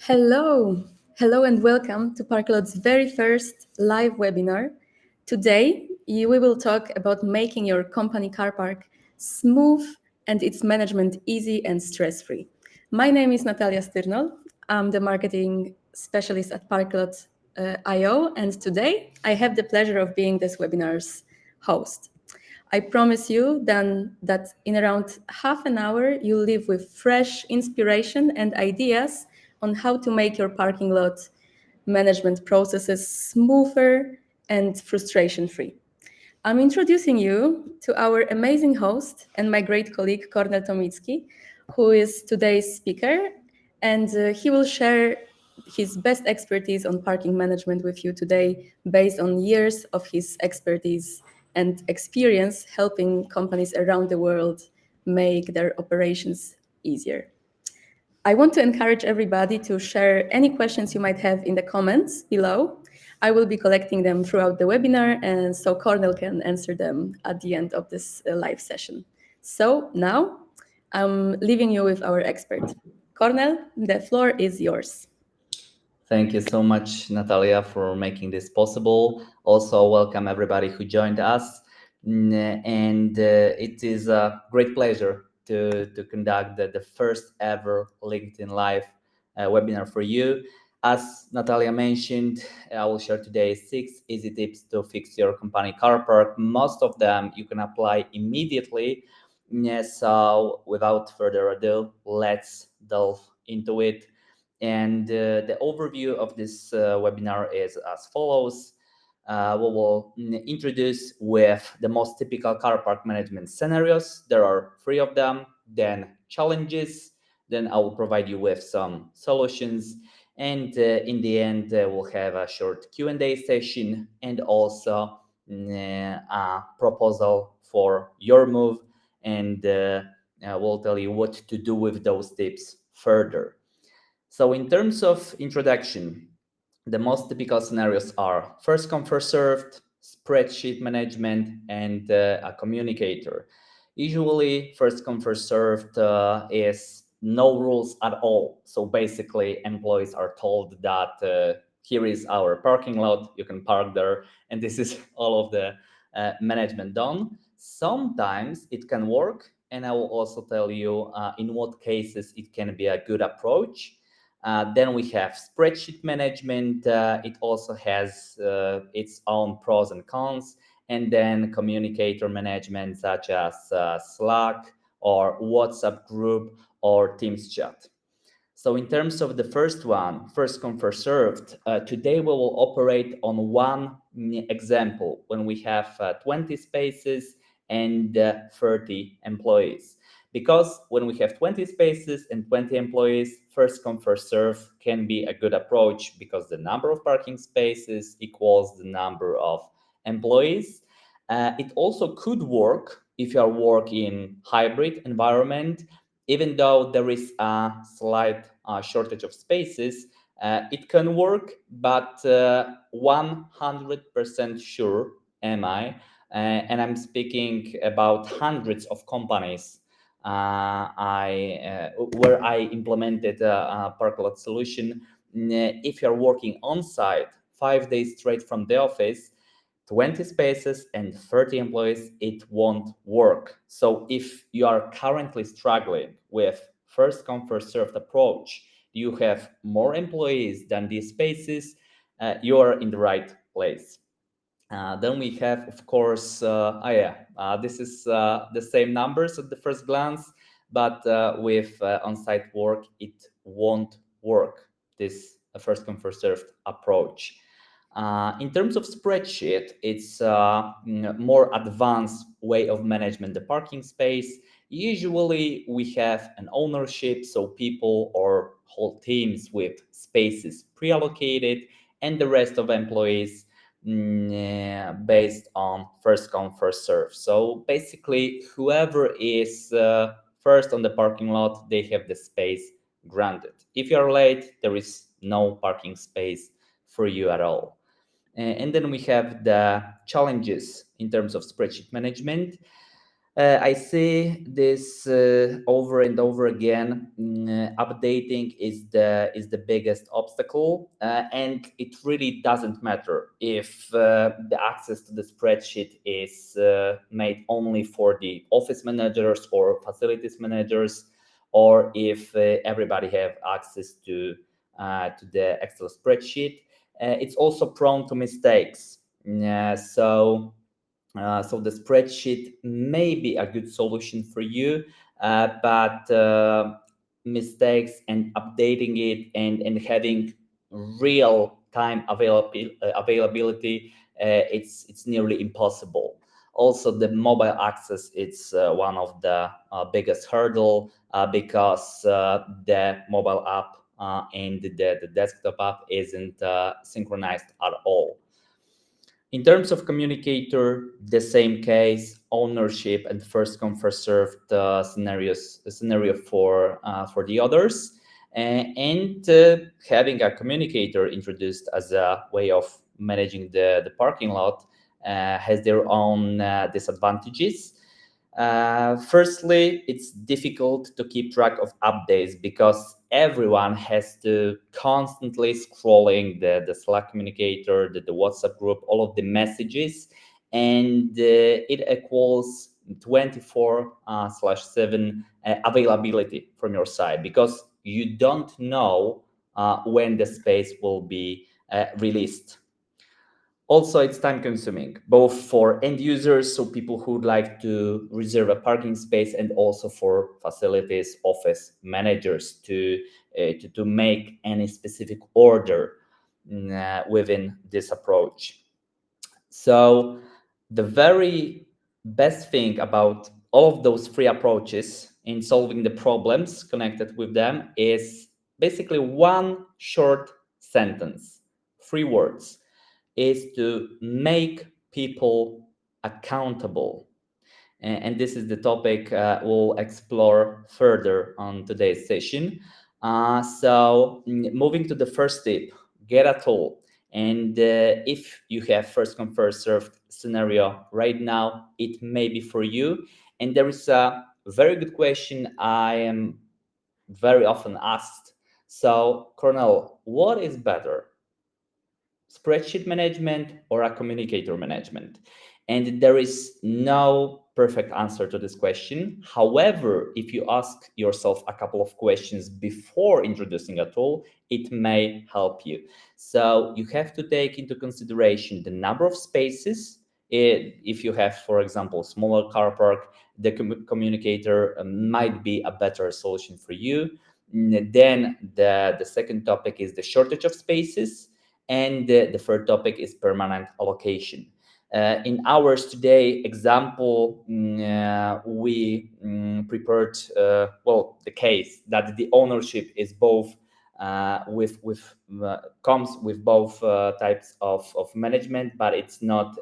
Hello, hello, and welcome to Parkalot's very first live webinar. Today, we will talk about making your company car park smooth and its management easy and stress-free. My name is Natalia Styrnol. I'm the marketing specialist at Parkalot IO, and today I have the pleasure of being this webinar's host. I promise you then that in around half an hour, you'll leave with fresh inspiration and ideas on how to make your parking lot management processes smoother and frustration-free. I'm introducing you to our amazing host and my great colleague, Kornel Tomicki, who is today's speaker, and he will share his best expertise on parking management with you today based on years of his expertise and experience helping companies around the world make their operations easier. I want to encourage everybody to share any questions you might have in the comments below. I will be collecting them throughout the webinar, and so Cornel can answer them at the end of this live session. So now I'm leaving you with our expert. Cornel, the floor is yours. Thank you so much, Natalia, for making this possible. Also, welcome everybody who joined us. And it is a great pleasure to conduct the first ever LinkedIn Live webinar for you. As Natalia mentioned, I will share today 6 easy tips to fix your company car park. Most of them you can apply immediately. So without further ado, let's delve into it. And the overview of this webinar is as follows. We will introduce with the most typical car park management scenarios. There are 3 of them. Then challenges. Then I will provide you with some solutions. And in the end, we'll have a short Q&A session and also a proposal for your move. And we'll tell you what to do with those tips further. So in terms of introduction, the most typical scenarios are first come, first served, spreadsheet management, and a communicator. Usually, first come, first served is no rules at all. So basically, employees are told that here is our parking lot, you can park there, and this is all of the management done. Sometimes it can work, and I will also tell you in what cases it can be a good approach. Then we have spreadsheet management. It also has its own pros and cons. And then communicator management, such as Slack or WhatsApp group or Teams chat. So in terms of the first one, first come, first served, today we will operate on one example when we have 20 spaces and 30 employees. Because when we have 20 spaces and 20 employees, first come, first serve can be a good approach because the number of parking spaces equals the number of employees. It also could work if you are working hybrid environment. Even though there is a slight shortage of spaces, it can work, but 100% sure am I, and I'm speaking about hundreds of companies where I implemented a Parkalot solution. If you're working on site 5 days straight from the office, 20 spaces and 30 employees, it won't work. So if you are currently struggling with first come, first served approach, you have more employees than these spaces, you are in the right place. Then we have, of course, this is the same numbers at the first glance, but with on-site work, it won't work, this first come, first served approach. In terms of spreadsheet, it's a more advanced way of management the parking space. Usually we have an ownership, so people or whole teams with spaces pre-allocated and the rest of employees based on first come, first serve. So basically whoever is first on the parking lot, they have the space granted. If you're late, there is no parking space for you at all. And then we have the challenges in terms of spreadsheet management. I see this over and over again. Updating is the biggest obstacle, and it really doesn't matter if the access to the spreadsheet is made only for the office managers or facilities managers, or if everybody have access to the Excel spreadsheet. It's also prone to mistakes. So the spreadsheet may be a good solution for you, but mistakes and updating it and having real time availability, it's nearly impossible. Also, the mobile access, it's one of the biggest hurdle, because the mobile app and the desktop app isn't synchronized at all. In terms of communicator, the same case, ownership and first come first served scenario for the others, and having a communicator introduced as a way of managing the parking lot has their own disadvantages. Firstly, it's difficult to keep track of updates because everyone has to constantly scrolling the Slack communicator, the WhatsApp group, all of the messages, and it equals 24/7 availability from your side because you don't know when the space will be released. Also, it's time consuming, both for end users, so people who'd like to reserve a parking space, and also for facilities office managers to make any specific order within this approach. So the very best thing about all of those three approaches in solving the problems connected with them is basically one short sentence, 3 words, is to make people accountable. And this is the topic we'll explore further on today's session. Moving to the first tip, get a tool. And if you have first come first served scenario right now, it may be for you. And there is a very good question I am very often asked. So, Cornel, what is better, spreadsheet management or a communicator management? And there is no perfect answer to this question. However, if you ask yourself a couple of questions before introducing a tool, it may help you. So you have to take into consideration the number of spaces. If you have, for example, smaller car park, the communicator might be a better solution for you. Then the second topic is the shortage of spaces, and the third topic is permanent allocation. In ours today example, we prepared the case that the ownership is both with comes with both types of management, but it's not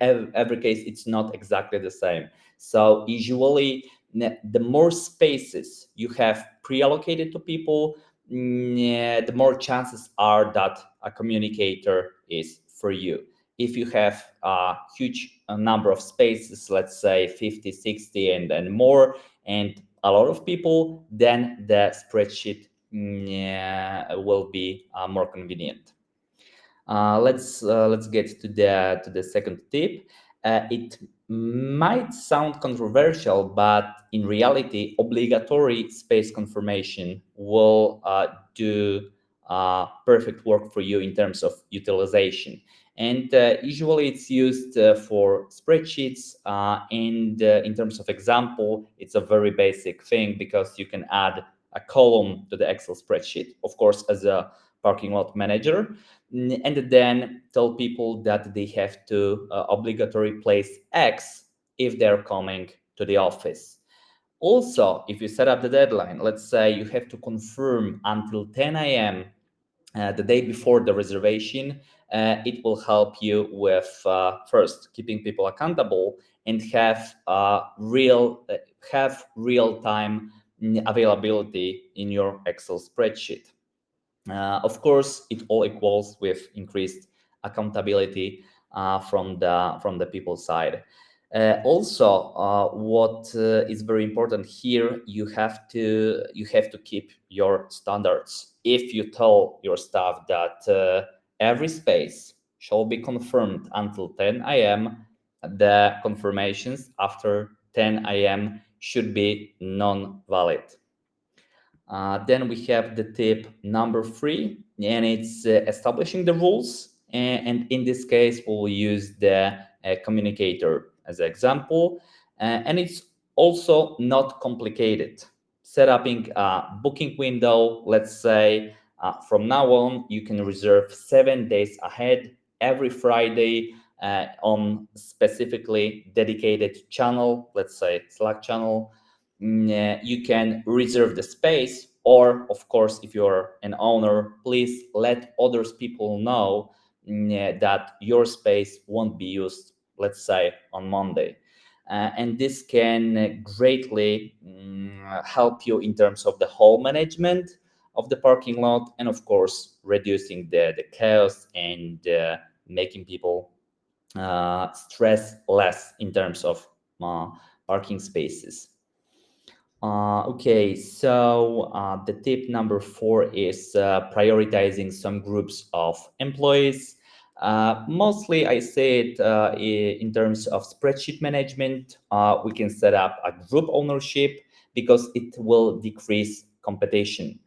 every case it's not exactly the same. So usually the more spaces you have pre-allocated to people, the more chances are that a communicator is for you. If you have a huge number of spaces, let's say 50, 60 and more, and a lot of people, then the spreadsheet will be more convenient. Let's get to the second tip. It might sound controversial, but in reality, obligatory space confirmation will do perfect work for you in terms of utilization. And usually it's used for spreadsheets. And in terms of example, it's a very basic thing because you can add a column to the Excel spreadsheet, of course, as a parking lot manager, and then tell people that they have to obligatory place X if they're coming to the office. Also, if you set up the deadline, let's say you have to confirm until 10 a.m. The day before the reservation, it will help you with first keeping people accountable and have real time availability in your Excel spreadsheet. Of course, it all equals with increased accountability from the people side. Also, what is very important here, you have to keep your standards. If you tell your staff that every space shall be confirmed until 10 a.m., the confirmations after 10 a.m. should be non-valid. Then we have the tip number 3, and it's establishing the rules. And in this case, we'll use the communicator as an example. And it's also not complicated. Setting a booking window, let's say from now on, you can reserve 7 days ahead every Friday on specifically dedicated channel, let's say Slack channel. You can reserve the space, or of course, if you're an owner, please let others people know that your space won't be used, let's say on Monday. And this can greatly help you in terms of the whole management of the parking lot, and of course reducing the chaos and making people stress less in terms of parking spaces. Okay, so the tip number 4 is prioritizing some groups of employees. Mostly, I say it in terms of spreadsheet management. We can set up a group ownership because it will decrease competition.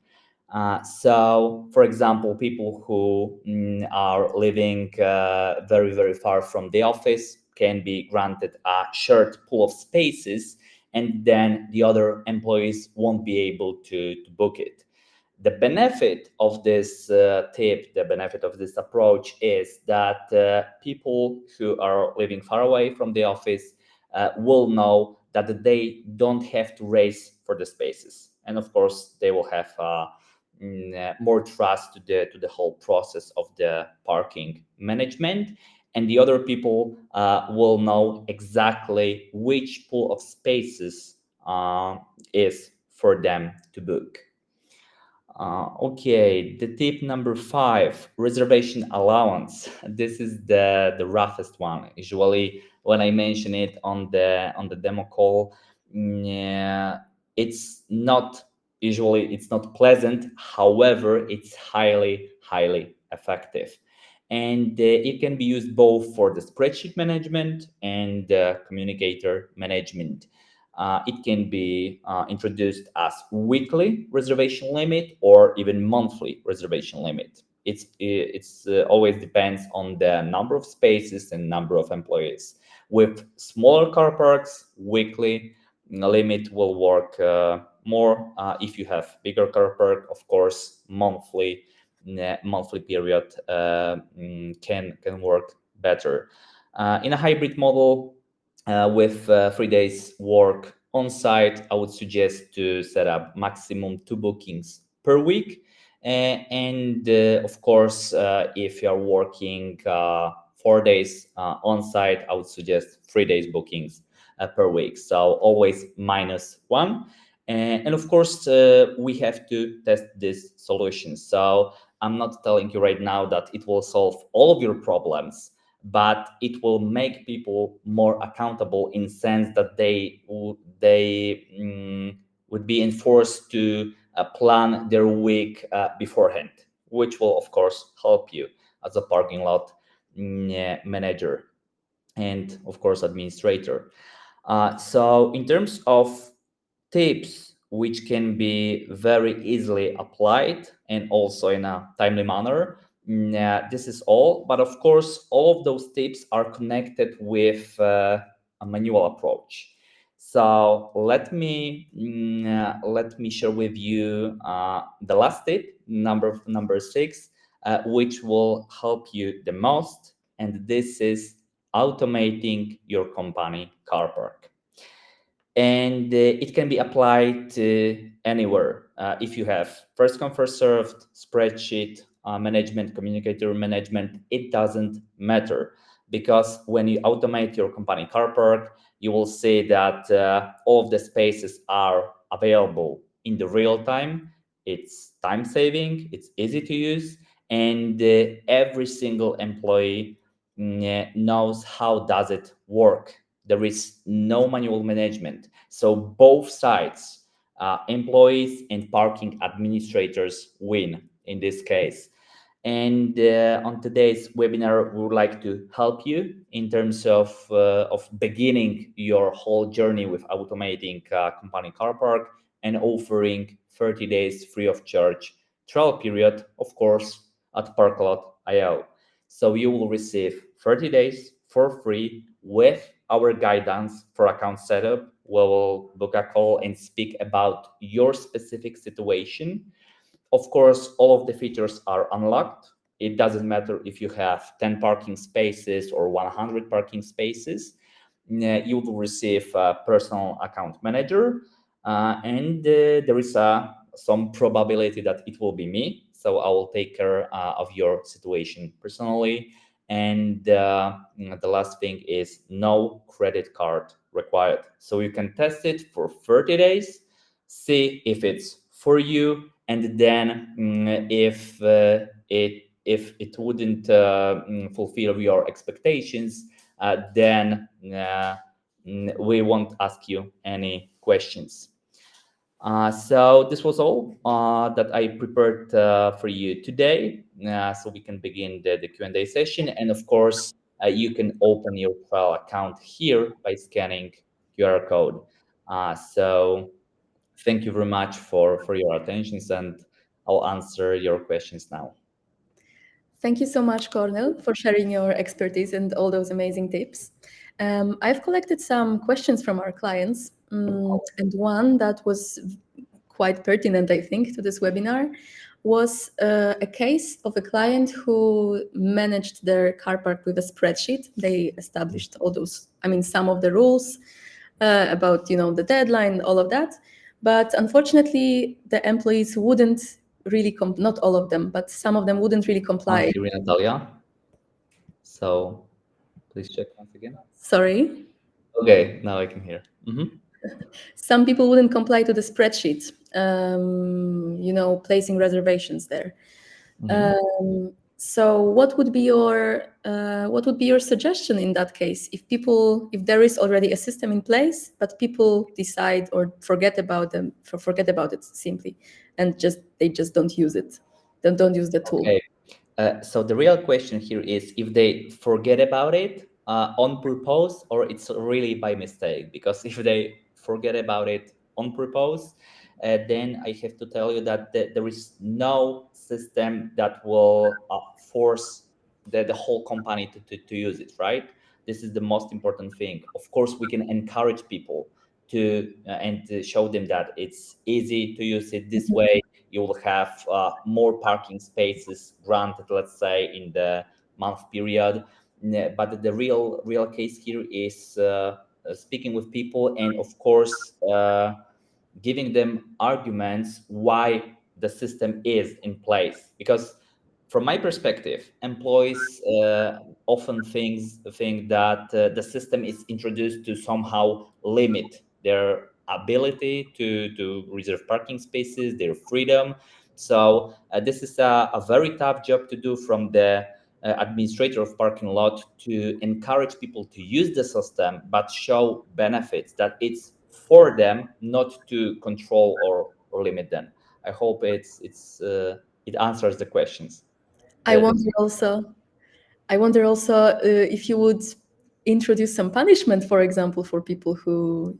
So, for example, people who are living very, very far from the office can be granted a shared pool of spaces, and then the other employees won't be able to book it. The benefit of this tip, the benefit of this approach is that people who are living far away from the office will know that they don't have to race for the spaces. And of course, they will have more trust to the whole process of the parking management, and the other people will know exactly which pool of spaces is for them to book. Okay, the tip number 5, reservation allowance. This is the roughest one. Usually, when I mention it on the demo call, it's not it's not pleasant. However, it's highly effective, and it can be used both for the spreadsheet management and communicator management. It can be introduced as weekly reservation limit or even monthly reservation limit. It's always depends on the number of spaces and number of employees. With smaller car parks, weekly limit will work more. If you have bigger car park, of course, monthly period can work better. In a hybrid model, with 3 days work on site, I would suggest to set up maximum 2 bookings per week. And of course, if you're working 4 days on site, I would suggest 3 days bookings per week. So always -1. And of course, we have to test this solution. So I'm not telling you right now that it will solve all of your problems, but it will make people more accountable in sense that they would be enforced to plan their week beforehand, which will of course help you as a parking lot manager and of course administrator. So in terms of tips which can be very easily applied and also in a timely manner, this is all. But of course, all of those tips are connected with a manual approach. So let me share with you the last tip, number 6, which will help you the most, and this is automating your company car park. And it can be applied to anywhere. If you have first come first served spreadsheet management, communicator management, it doesn't matter, because when you automate your company car park, you will see that all of the spaces are available in the real time. It's time saving, it's easy to use, and every single employee knows how does it work. There is no manual management. So both sides, employees and parking administrators, win in this case. And on today's webinar, we would like to help you in terms of beginning your whole journey with automating company car park and offering 30 days free of charge trial period, of course, at Parkalot.io. So you will receive 30 days for free with our guidance for account setup. We will book a call and speak about your specific situation. Of course, all of the features are unlocked. It doesn't matter if you have 10 parking spaces or 100 parking spaces. You will receive a personal account manager, and there is some probability that it will be me. So I will take care of your situation personally. And the last thing is no credit card required. So you can test it for 30 days, see if it's for you, and then if it wouldn't fulfill your expectations, then we won't ask you any questions. So this was all that I prepared for you today. So we can begin the Q&A session. And of course, you can open your trial account here by scanning QR code. So thank you very much for your attentions, and I'll answer your questions now. Thank you so much, Cornel, for sharing your expertise and all those amazing tips. I've collected some questions from our clients, and one that was quite pertinent, I think, to this webinar was a case of a client who managed their car park with a spreadsheet. They established all those, I mean, some of the rules about, the deadline, all of that. But unfortunately, the employees wouldn't really, not all of them, but some of them wouldn't really Can't comply. hear you, Natalia. So please check once again. Sorry. Okay, now I can hear. Some people wouldn't comply to the spreadsheet, placing reservations there. So what would be your suggestion in that case if there is already a system in place but people decide or forget about it simply, and they just don't use it, don't use the tool? Okay. So the real question here is if they forget about it on purpose or it's really by mistake. Because if they forget about it on purpose, then I have to tell you that there is no system that will force the whole company to use it, right? This is the most important thing. Of course, we can encourage people and to show them that it's easy to use it this way. You will have more parking spaces granted, let's say, in the month period. But the real case here is speaking with people, and of course giving them arguments why the system is in place. Because from my perspective, employees often think that the system is introduced to somehow limit their ability to reserve parking spaces, their freedom. So this is a very tough job to do from the administrator of parking lot, to encourage people to use the system, but show benefits that it's for them, not to control or limit them. I hope it answers the questions. I wonder also, if you would introduce some punishment, for example, for people who,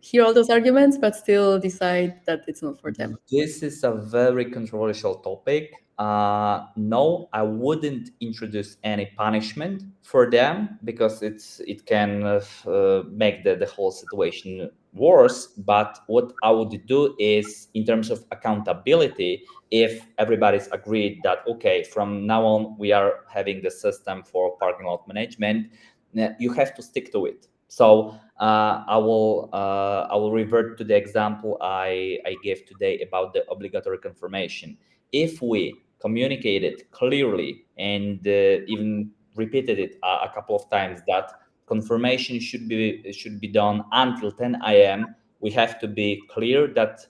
hear all those arguments but still decide that it's not for them. This is a very controversial topic. No, I wouldn't introduce any punishment for them because it can make the whole situation worse. But what I would do is, in terms of accountability, if everybody's agreed that, okay, from now on we are having the system for parking lot management, you have to stick to it. So I will revert to the example I gave today about the obligatory confirmation. If we communicated clearly and even repeated it a couple of times that confirmation should be done until 10 a.m., we have to be clear that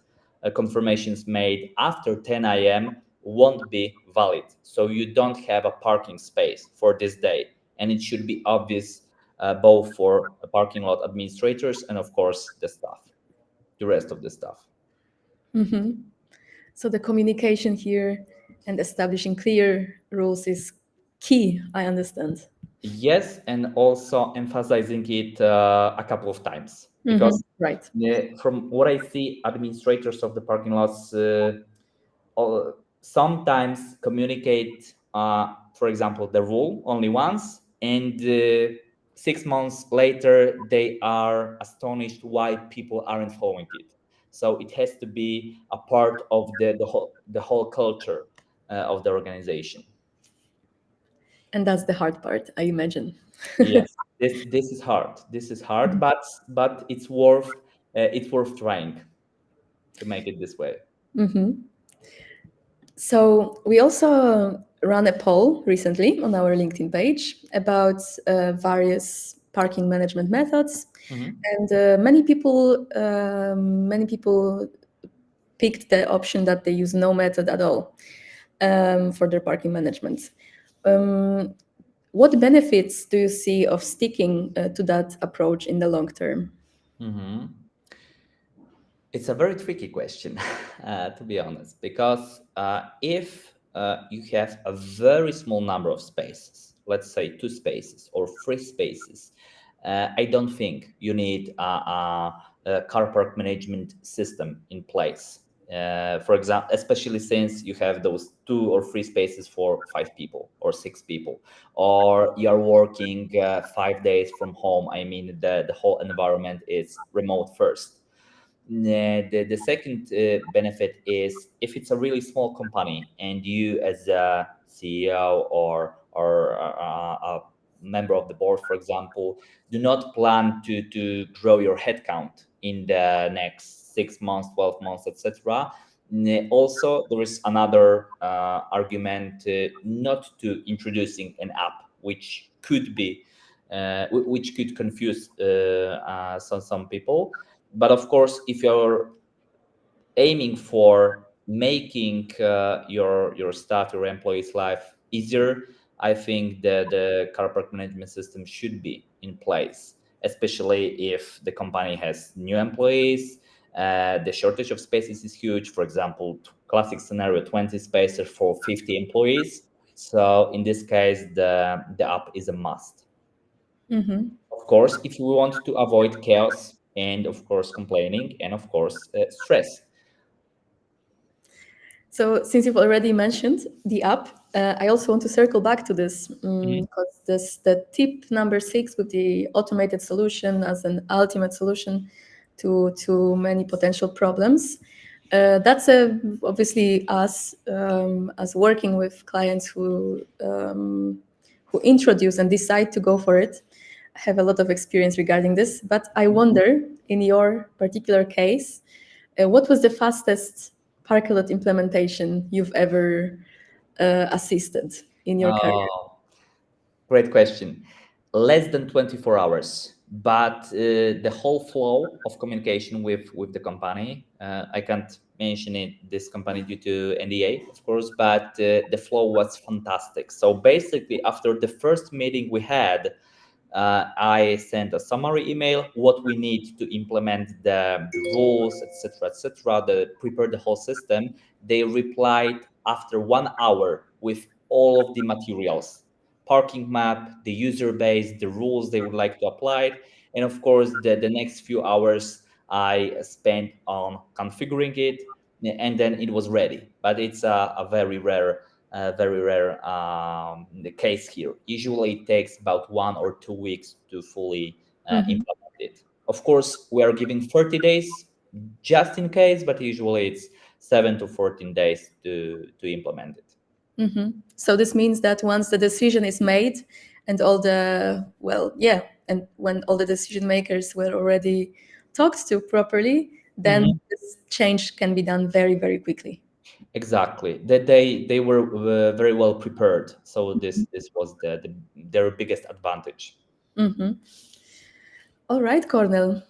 confirmations made after 10 a.m. won't be valid. So you don't have a parking space for this day, and it should be obvious both for parking lot administrators and of course the staff, the rest of the staff. So the communication here and establishing clear rules is key, I understand. Yes, and also emphasizing it a couple of times Mm-hmm. because Right. from what I see, administrators of the parking lots sometimes communicate, for example, the rule only once, and 6 months later they are astonished why people aren't following it. So it has to be a part of the whole culture of the organization. And that's the hard part, I imagine. Yes, this is hard. This is hard, but it's worth trying to make it this way. Mm-hmm. So we also ran a poll recently on our LinkedIn page about various parking management methods, Mhm. and many people picked the option that they use no method at all for their parking management. Um, what benefits do you see of sticking to that approach in the long term? Mhm. It's a very tricky question, to be honest, because if you have a very small number of spaces, let's say 2 spaces or 3 spaces, I don't think you need a car park management system in place. For example, especially since you have those 2 or 3 spaces for 5 people or 6 people, or you're working 5 days from home. I mean, the whole environment is remote first. The second benefit is if it's a really small company and you as a CEO or a member of the board, for example, do not plan to grow your headcount in the next 6 months, 12 months, etc. Also, there is another argument not to introducing an app, which could be which could confuse some people. But of course, if you're aiming for making your staff, your employees' life easier, I think that the car park management system should be in place, especially if the company has new employees. The shortage of spaces is huge. For example, classic scenario: 20 spaces for 50 employees. So in this case, the app is a must. Mm-hmm. Of course, if we want to avoid chaos and of course complaining and of course stress. So, since you've already mentioned the app, I also want to circle back to this Mhm. because this the tip number 6 with the automated solution as an ultimate solution to many potential problems. That's obviously us as working with clients who introduce and decide to go for it. Have a lot of experience regarding this, but I wonder, in your particular case, what was the fastest Parkalot implementation you've ever assisted in your career? Oh, great question. Less than 24 hours, but the whole flow of communication with the company, I can't mention this company due to NDA, of course, but the flow was fantastic. So basically, after the first meeting we had, I sent a summary email, what we need to implement the rules, etc., etc., prepare the whole system. They replied after 1 hour with all of the materials, parking map, the user base, the rules they would like to apply. And of course, the next few hours I spent on configuring it, and then it was ready. But it's a very rare the case here. Usually it takes about 1 or 2 weeks to fully Mhm, implement it. Of course, we are giving 30 days just in case, but usually it's 7 to 14 days to implement it. mhm. So this means that once the decision is made and all the, well, yeah, and when all the decision makers were already talked to properly, then Mhm. this change can be done very, very quickly. Exactly. That they were very well prepared. So this was their biggest advantage. Mhm. All right, Cornel.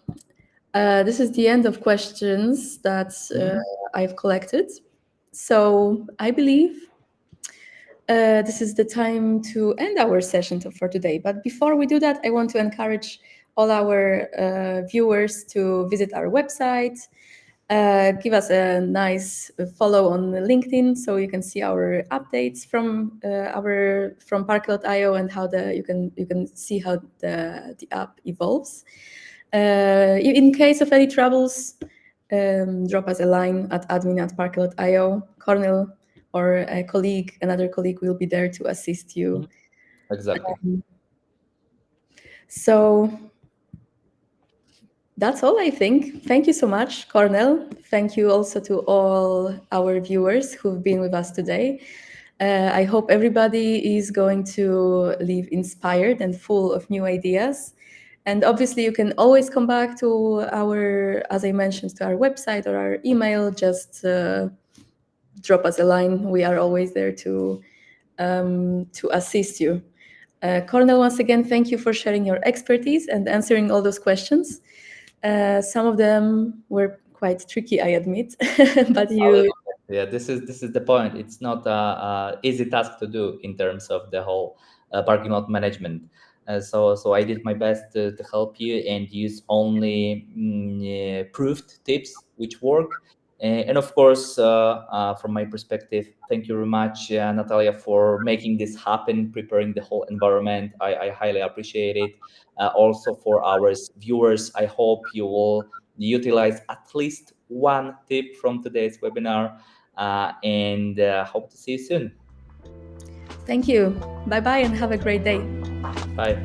This is the end of questions that Mhm. I've collected. So I believe this is the time to end our session for today. But before we do that, I want to encourage all our viewers to visit our website, give us a nice follow on LinkedIn so you can see our updates from Parkalot.io and how you can see how the app evolves. In case of any troubles, drop us a line at admin@parkalot.io. Cornel or another colleague will be there to assist you. Exactly. So that's all, I think. Thank you so much, Cornel. Thank you also to all our viewers who've been with us today. I hope everybody is going to leave inspired and full of new ideas. And obviously, you can always come back to as I mentioned, to our website or our email. Just drop us a line. We are always there to assist you. Cornel, once again, thank you for sharing your expertise and answering all those questions. Some of them were quite tricky, I admit, but you. Yeah, this is the point. It's not a easy task to do in terms of the whole parking lot management. So I did my best to help you and use only proved tips which work. And of course, from my perspective, thank you very much, Natalia, for making this happen, preparing the whole environment. I highly appreciate it. Also for our viewers, I hope you will utilize at least one tip from today's webinar, and hope to see you soon. Thank you. Bye bye and have a great day. Bye.